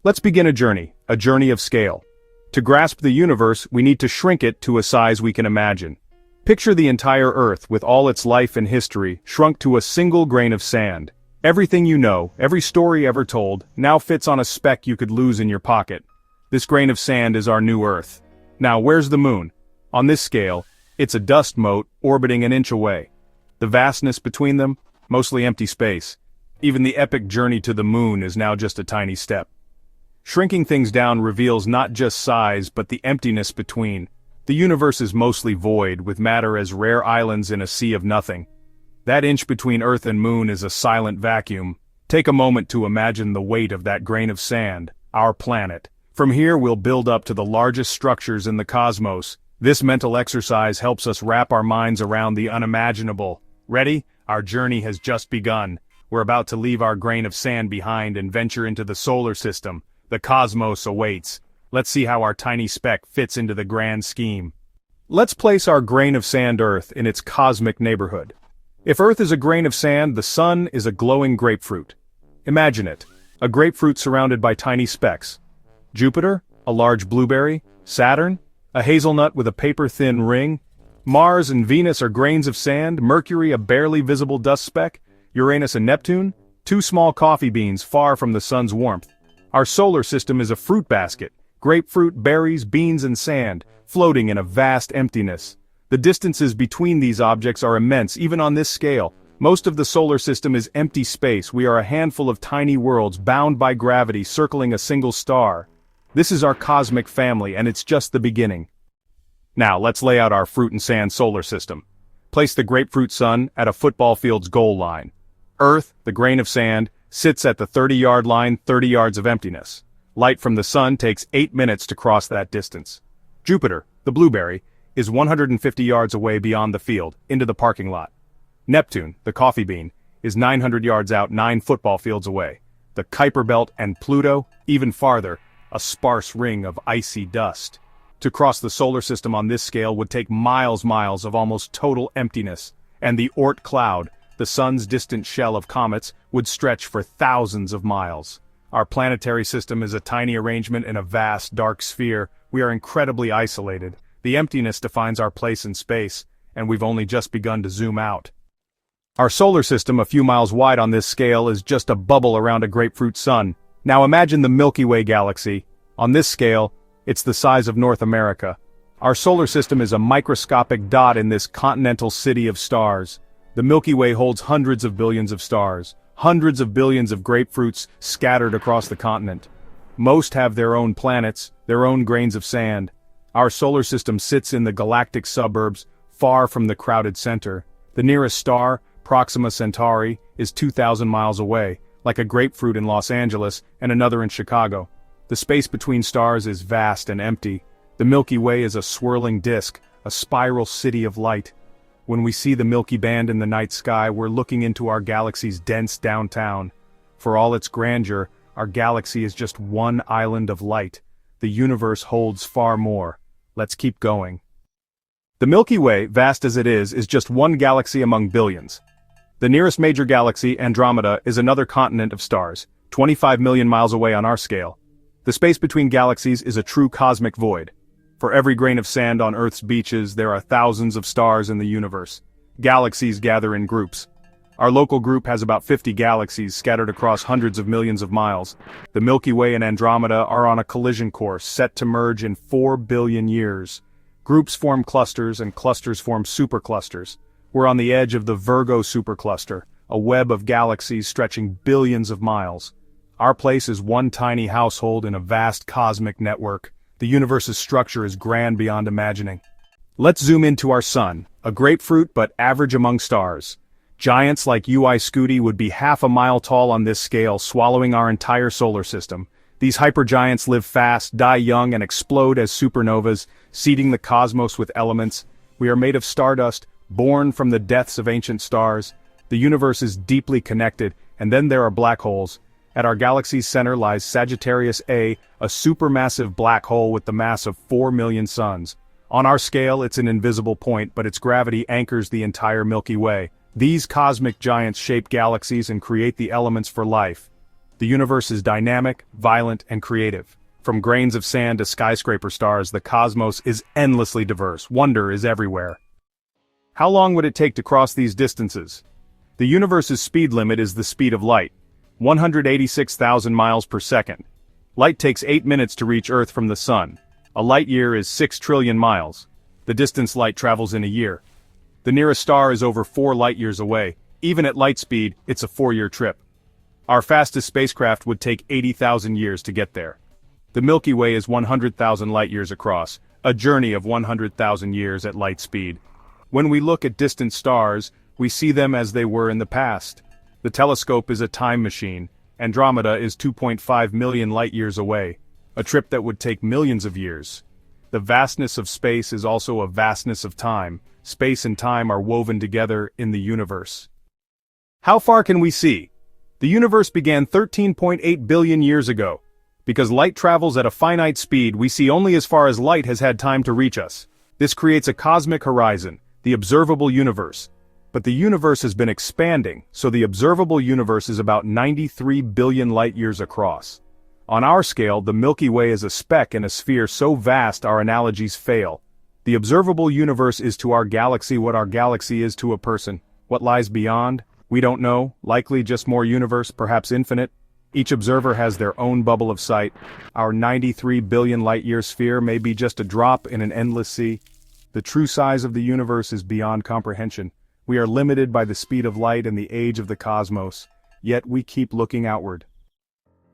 Let's begin a journey of scale. To grasp the universe, we need to shrink it to a size we can imagine. Picture the entire Earth with all its life and history shrunk to a single grain of sand. Everything you know, every story ever told, now fits on a speck you could lose in your pocket. This grain of sand is our new Earth. Now, where's the moon? On this scale, it's a dust mote orbiting an inch away. The vastness between them, mostly empty space. Even the epic journey to the moon is now just a tiny step. Shrinking things down reveals not just size but the emptiness between. The universe is mostly void, with matter as rare islands in a sea of nothing. That inch between Earth and moon is a silent vacuum. Take a moment to imagine the weight of that grain of sand, our planet. From here we'll build up to the largest structures in the cosmos. This mental exercise helps us wrap our minds around the unimaginable. Ready? Our journey has just begun. We're about to leave our grain of sand behind and venture into the solar system. The cosmos awaits. Let's see how our tiny speck fits into the grand scheme. Let's place our grain of sand Earth in its cosmic neighborhood. If Earth is a grain of sand, the sun is a glowing grapefruit. Imagine it, a grapefruit surrounded by tiny specks. Jupiter, a large blueberry. Saturn, a hazelnut with a paper-thin ring. Mars and Venus are grains of sand. Mercury, a barely visible dust speck. Uranus and Neptune, two small coffee beans far from the sun's warmth. Our solar system is a fruit basket. Grapefruit, berries, beans and sand, floating in a vast emptiness. The distances between these objects are immense, even on this scale. Most of the solar system is empty space. We are a handful of tiny worlds bound by gravity circling a single star. This is our cosmic family, and it's just the beginning. Now, let's lay out our fruit and sand solar system. Place the grapefruit sun at a football field's goal line. Earth, the grain of sand, sits at the 30-yard line, 30 yards of emptiness. Light from the sun takes 8 minutes to cross that distance. Jupiter, the blueberry, is 150 yards away beyond the field, into the parking lot. Neptune, the coffee bean, is 900 yards out, 9 football fields away. The Kuiper Belt and Pluto, even farther, a sparse ring of icy dust. To cross the solar system on this scale would take miles of almost total emptiness. And the Oort cloud, the sun's distant shell of comets, would stretch for thousands of miles. Our planetary system is a tiny arrangement in a vast, dark sphere. We are incredibly isolated. The emptiness defines our place in space, and we've only just begun to zoom out. Our solar system, a few miles wide on this scale, is just a bubble around a grapefruit sun. Now imagine the Milky Way galaxy. On this scale, it's the size of North America. Our solar system is a microscopic dot in this continental city of stars. The Milky Way holds hundreds of billions of stars. Hundreds of billions of grapefruits scattered across the continent. Most have their own planets, their own grains of sand. Our solar system sits in the galactic suburbs, far from the crowded center. The nearest star, Proxima Centauri, is 2,000 miles away, like a grapefruit in Los Angeles and another in Chicago. The space between stars is vast and empty. The Milky Way is a swirling disk, a spiral city of light. When we see the Milky Band in the night sky, we're looking into our galaxy's dense downtown. For all its grandeur, our galaxy is just one island of light. The universe holds far more. Let's keep going. The Milky Way, vast as it is just one galaxy among billions. The nearest major galaxy, Andromeda, is another continent of stars, 25 million miles away on our scale. The space between galaxies is a true cosmic void. For every grain of sand on Earth's beaches, there are thousands of stars in the universe. Galaxies gather in groups. Our local group has about 50 galaxies scattered across hundreds of millions of miles. The Milky Way and Andromeda are on a collision course set to merge in 4 billion years. Groups form clusters and clusters form superclusters. We're on the edge of the Virgo supercluster, a web of galaxies stretching billions of miles. Our place is one tiny household in a vast cosmic network. The universe's structure is grand beyond imagining. Let's zoom into our sun, a grapefruit but average among stars. Giants like UI Scuti would be half a mile tall on this scale, swallowing our entire solar system. These hypergiants live fast, die young, and explode as supernovas, seeding the cosmos with elements. We are made of stardust, born from the deaths of ancient stars. The universe is deeply connected, and then there are black holes. At our galaxy's center lies Sagittarius A, a supermassive black hole with the mass of 4 million suns. On our scale, it's an invisible point, but its gravity anchors the entire Milky Way. These cosmic giants shape galaxies and create the elements for life. The universe is dynamic, violent, and creative. From grains of sand to skyscraper stars, the cosmos is endlessly diverse. Wonder is everywhere. How long would it take to cross these distances? The universe's speed limit is the speed of light, 186,000 miles per second. Light takes 8 minutes to reach Earth from the sun. A light year is 6 trillion miles. The distance light travels in a year. The nearest star is over 4 light years away. Even at light speed, it's a 4-year trip. Our fastest spacecraft would take 80,000 years to get there. The Milky Way is 100,000 light years across, a journey of 100,000 years at light speed. When we look at distant stars, we see them as they were in the past. The telescope is a time machine. Andromeda is 2.5 million light years away, a trip that would take millions of years. The vastness of space is also a vastness of time. Space and time are woven together in the universe. How far can we see? The universe began 13.8 billion years ago. Because light travels at a finite speed, we see only as far as light has had time to reach us. This creates a cosmic horizon, the observable universe. But the universe has been expanding, so the observable universe is about 93 billion light-years across. On our scale, the Milky Way is a speck in a sphere so vast our analogies fail. The observable universe is to our galaxy what our galaxy is to a person. What lies beyond? We don't know, likely just more universe, perhaps infinite. Each observer has their own bubble of sight. Our 93 billion light-year sphere may be just a drop in an endless sea. The true size of the universe is beyond comprehension. We are limited by the speed of light and the age of the cosmos, yet we keep looking outward.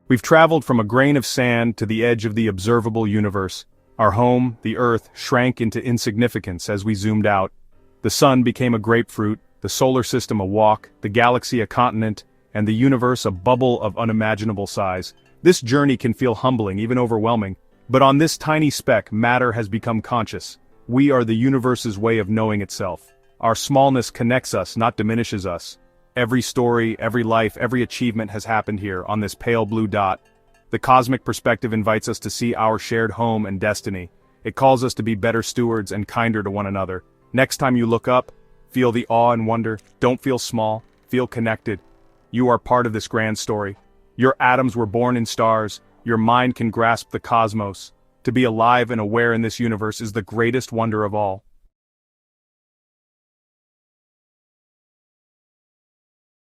We've traveled from a grain of sand to the edge of the observable universe. Our home, the Earth, shrank into insignificance as we zoomed out. The sun became a grapefruit, the solar system a walk, the galaxy a continent, and the universe a bubble of unimaginable size. This journey can feel humbling, even overwhelming. But on this tiny speck, matter has become conscious. We are the universe's way of knowing itself. Our smallness connects us, not diminishes us. Every story, every life, every achievement has happened here, on this pale blue dot. The cosmic perspective invites us to see our shared home and destiny. It calls us to be better stewards and kinder to one another. Next time you look up, feel the awe and wonder. Don't feel small, feel connected. You are part of this grand story. Your atoms were born in stars. Your mind can grasp the cosmos. To be alive and aware in this universe is the greatest wonder of all.